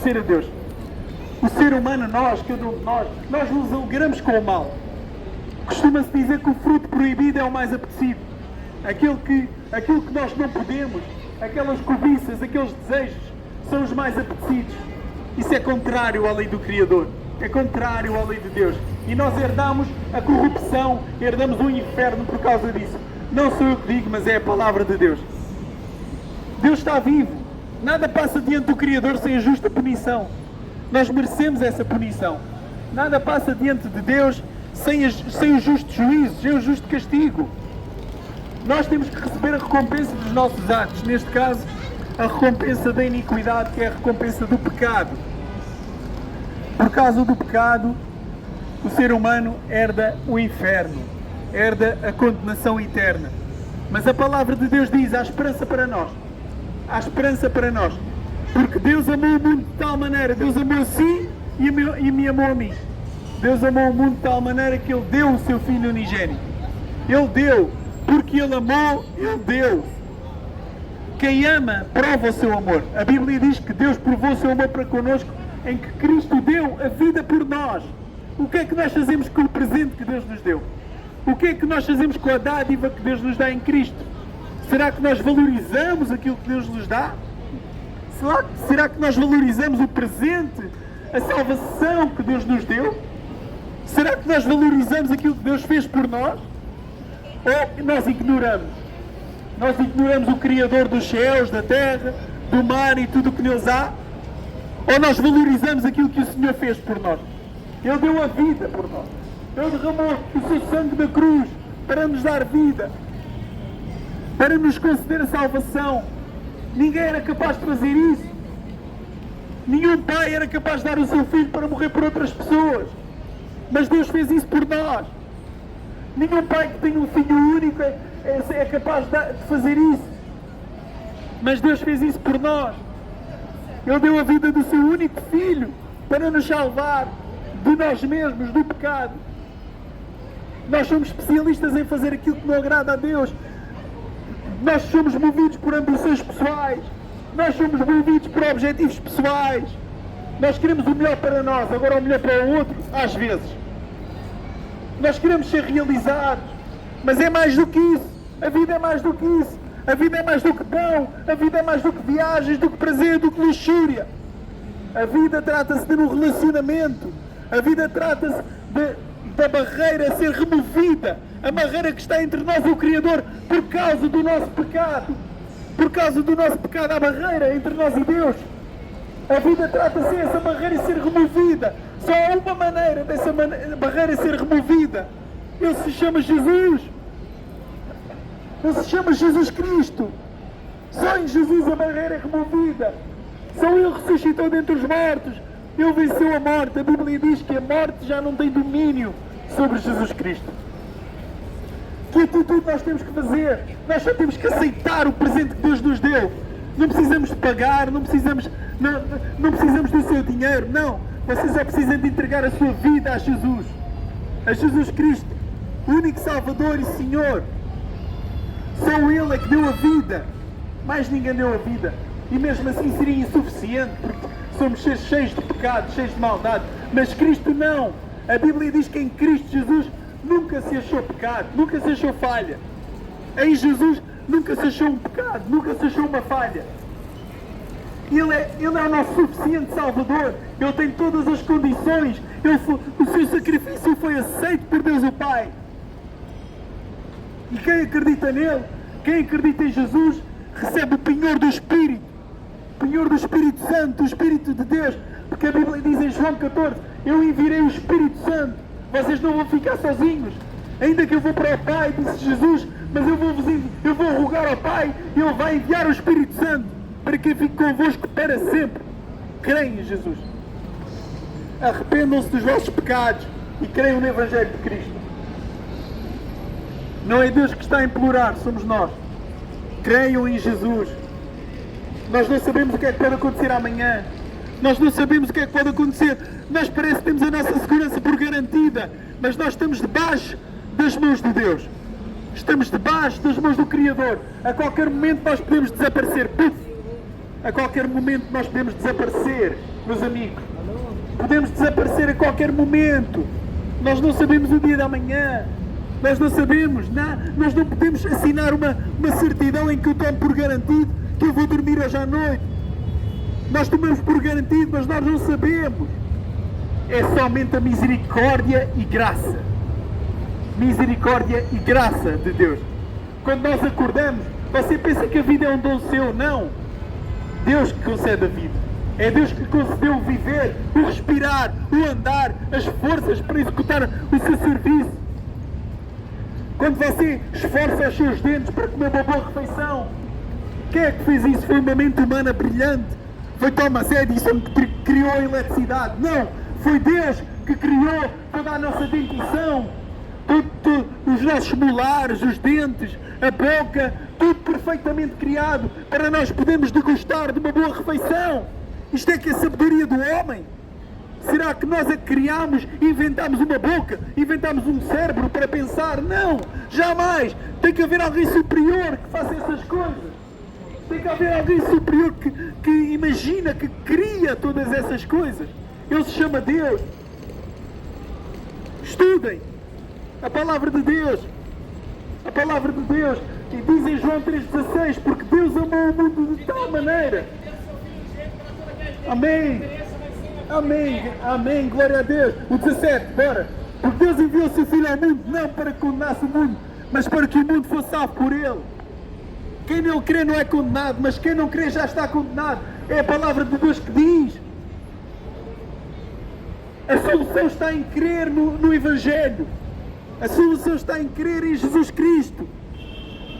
obedecer a Deus. O ser humano, cada um de nós nos alegramos com o mal. Costuma-se dizer que o fruto proibido é o mais apetecido. Aquilo que nós não podemos, aquelas cobiças, aqueles desejos, são os mais apetecidos. Isso é contrário à lei do Criador. É contrário à lei de Deus. E nós herdamos a corrupção, herdamos o inferno por causa disso. Não sou eu que digo, mas é a palavra de Deus. Deus está vivo. Nada passa diante do Criador sem a justa punição. Nós merecemos essa punição. Nada passa diante de Deus sem o justo juízo, sem o justo castigo. Nós temos que receber a recompensa dos nossos atos. Neste caso, a recompensa da iniquidade, que é a recompensa do pecado. Por causa do pecado, o ser humano herda o inferno, herda a condenação eterna. Mas a palavra de Deus diz: há esperança para nós. Há esperança para nós. Porque Deus amou o mundo de tal maneira, Deus amou a si e me amou a mim. Deus amou o mundo de tal maneira que Ele deu o seu Filho unigênito. Ele deu, porque Ele amou, Ele deu. Quem ama, prova o seu amor. A Bíblia diz que Deus provou o seu amor para connosco, em que Cristo deu a vida por nós. O que é que nós fazemos com o presente que Deus nos deu? O que é que nós fazemos com a dádiva que Deus nos dá em Cristo? Será que nós valorizamos aquilo que Deus nos dá? Será que nós valorizamos o presente, a salvação que Deus nos deu? Será que nós valorizamos aquilo que Deus fez por nós? Ou nós ignoramos? Nós ignoramos o Criador dos céus, da terra, do mar e tudo o que neles há? Ou nós valorizamos aquilo que o Senhor fez por nós? Ele deu a vida por nós. Ele derramou o seu sangue na cruz para nos dar vida, para nos conceder a salvação. Ninguém era capaz de fazer isso. Nenhum pai era capaz de dar o seu filho para morrer por outras pessoas. Mas Deus fez isso por nós. Nenhum pai que tenha um filho único é capaz de fazer isso. Mas Deus fez isso por nós. Ele deu a vida do seu único filho para nos salvar de nós mesmos, do pecado. Nós somos especialistas em fazer aquilo que não agrada a Deus. Nós somos movidos por ambições pessoais. Nós somos movidos por objetivos pessoais. Nós queremos o melhor para nós, agora o melhor para o outro, às vezes. Nós queremos ser realizados, mas é mais do que isso. A vida é mais do que isso. A vida é mais do que pão. A vida é mais do que viagens, do que prazer, do que luxúria. A vida trata-se de um relacionamento. A vida trata-se da barreira a ser removida. A barreira que está entre nós e o Criador por causa do nosso pecado. Por causa do nosso pecado, há barreira entre nós e Deus. A vida trata-se dessa barreira ser removida. Só há uma maneira dessa barreira ser removida. Ele se chama Jesus. Ele se chama Jesus Cristo. Só em Jesus a barreira é removida. Só Ele ressuscitou dentre os mortos. Ele venceu a morte. A Bíblia diz que a morte já não tem domínio sobre Jesus Cristo. Que atitude nós temos que fazer? Nós só temos que aceitar o presente que Deus nos deu. Não precisamos de pagar, não precisamos do seu dinheiro, não. Vocês só precisam de entregar a sua vida a Jesus. A Jesus Cristo, o único Salvador e Senhor. Só Ele é que deu a vida. Mais ninguém deu a vida. E mesmo assim seria insuficiente, porque somos cheios de pecado, cheios de maldade. Mas Cristo não. A Bíblia diz que em Cristo Jesus nunca se achou pecado, nunca se achou falha. Em Jesus nunca se achou um pecado, nunca se achou uma falha. Ele é o nosso suficiente Salvador. Ele tem todas as condições. O seu sacrifício foi aceito por Deus o Pai. E quem acredita nele, quem acredita em Jesus, recebe o penhor do Espírito. O penhor do Espírito Santo, do Espírito de Deus. Porque a Bíblia diz em João 14, eu enviarei o Espírito Santo. Vocês não vão ficar sozinhos. Ainda que eu vou para o Pai, disse Jesus, mas eu vou rogar ao Pai e Ele vai enviar o Espírito Santo para que fique convosco para sempre. Creem em Jesus. Arrependam-se dos vossos pecados e creiam no Evangelho de Cristo. Não é Deus que está a implorar, somos nós. Creiam em Jesus. Nós não sabemos o que é que pode acontecer amanhã. Nós não sabemos o que é que pode acontecer. Nós parece que temos a nossa segurança por garantida, mas nós estamos debaixo das mãos de Deus. Estamos debaixo das mãos do Criador. A qualquer momento nós podemos desaparecer. Puf! A qualquer momento nós podemos desaparecer. meus amigos. Podemos desaparecer a qualquer momento. Nós não sabemos o dia da manhã. Nós não sabemos. Nós não podemos assinar uma certidão em que eu tomo por garantido que eu vou dormir hoje à noite. Nós tomamos por garantido, mas nós não sabemos. É somente a misericórdia e graça. Misericórdia e graça de Deus. Quando nós acordamos, você pensa que a vida é um dom seu? Não. Deus que concede a vida. É Deus que concedeu o viver, o respirar, o andar, as forças para executar o seu serviço. Quando você esforça os seus dentes para comer uma boa refeição, quem é que fez isso? Foi uma mente humana brilhante? Foi Thomas Edison que criou a eletricidade? Não! Foi Deus que criou toda a nossa dentição, os nossos molares, os dentes, a boca, tudo perfeitamente criado para nós podermos degustar de uma boa refeição. Isto é que é a sabedoria do homem. Será que nós a criámos, inventámos uma boca, inventámos um cérebro para pensar? Não, jamais. Tem que haver alguém superior que faça essas coisas. Tem que haver alguém superior que imagina, que cria todas essas coisas. Ele se chama Deus. Estudem a palavra de Deus. A palavra de Deus. E diz em João 3,16, porque Deus amou o mundo de tal maneira. Amém. Amém. Amém. Glória a Deus. O 17, bora. Porque Deus enviou o seu Filho ao mundo, não para que condenasse o mundo, mas para que o mundo fosse salvo por Ele. Quem nele crê não é condenado, mas quem não crê já está condenado. É a palavra de Deus que diz. A solução está em crer no Evangelho. A solução está em crer em Jesus Cristo.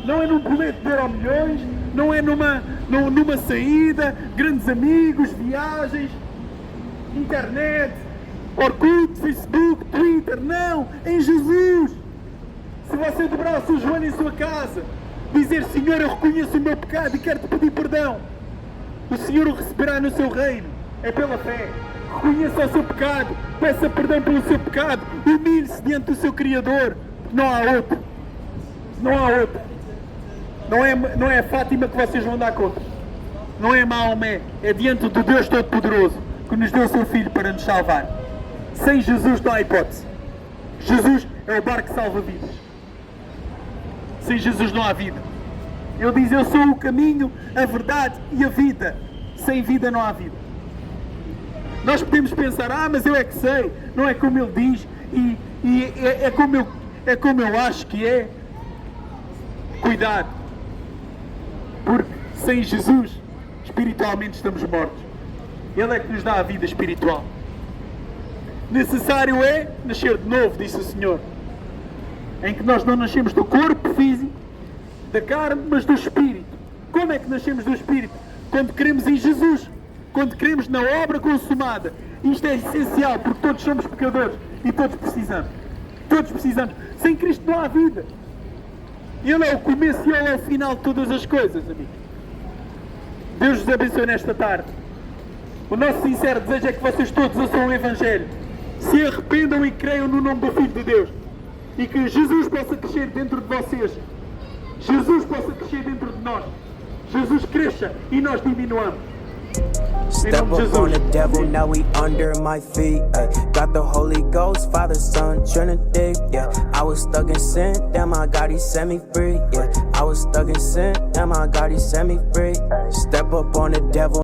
Não é num boleto de Euromilhões, não é numa saída, grandes amigos, viagens, internet, Orkut, Facebook, Twitter. Não, em Jesus. Se você dobrar o seu joelho em sua casa, dizer: Senhor, eu reconheço o meu pecado e quero-te pedir perdão, o Senhor o receberá no seu reino. É pela fé. Reconheça o seu pecado, peça perdão pelo seu pecado, humilhe-se diante do seu Criador. Não há outro. Não há outro. Não é a Fátima que vocês vão dar conta. Não é Maomé. É diante do Deus Todo-Poderoso que nos deu o seu Filho para nos salvar. Sem Jesus não há hipótese. Jesus é o barco que salva vidas. Sem Jesus não há vida. Ele diz: eu sou o caminho, a verdade e a vida. Sem vida não há vida. Nós podemos pensar: mas eu é que sei. Não é como ele diz. E é como eu acho que é. Cuidado. Porque sem Jesus, espiritualmente estamos mortos. Ele é que nos dá a vida espiritual. Necessário é nascer de novo, disse o Senhor. Em que nós não nascemos do corpo físico, da carne, mas do Espírito. Como é que nascemos do Espírito? Quando cremos em Jesus. Quando cremos na obra consumada. Isto é essencial, porque todos somos pecadores e todos precisamos. Todos precisamos. Sem Cristo não há vida. Ele é o começo e Ele é o final de todas as coisas, amigos. Deus vos abençoe nesta tarde. O nosso sincero desejo é que vocês todos ouçam o Evangelho, se arrependam e creiam no nome do Filho de Deus, e que Jesus possa crescer dentro de vocês. Jesus possa crescer dentro de nós. Jesus cresça e nós diminuamos. Step up on the devil, now we under my feet. Got the Holy Ghost, Father, Son, Trinity. Yeah, I was stuck in sin, damn, my God, He set me free. Yeah, I was stuck in sin, damn, my God, He set me free. Step up on the devil.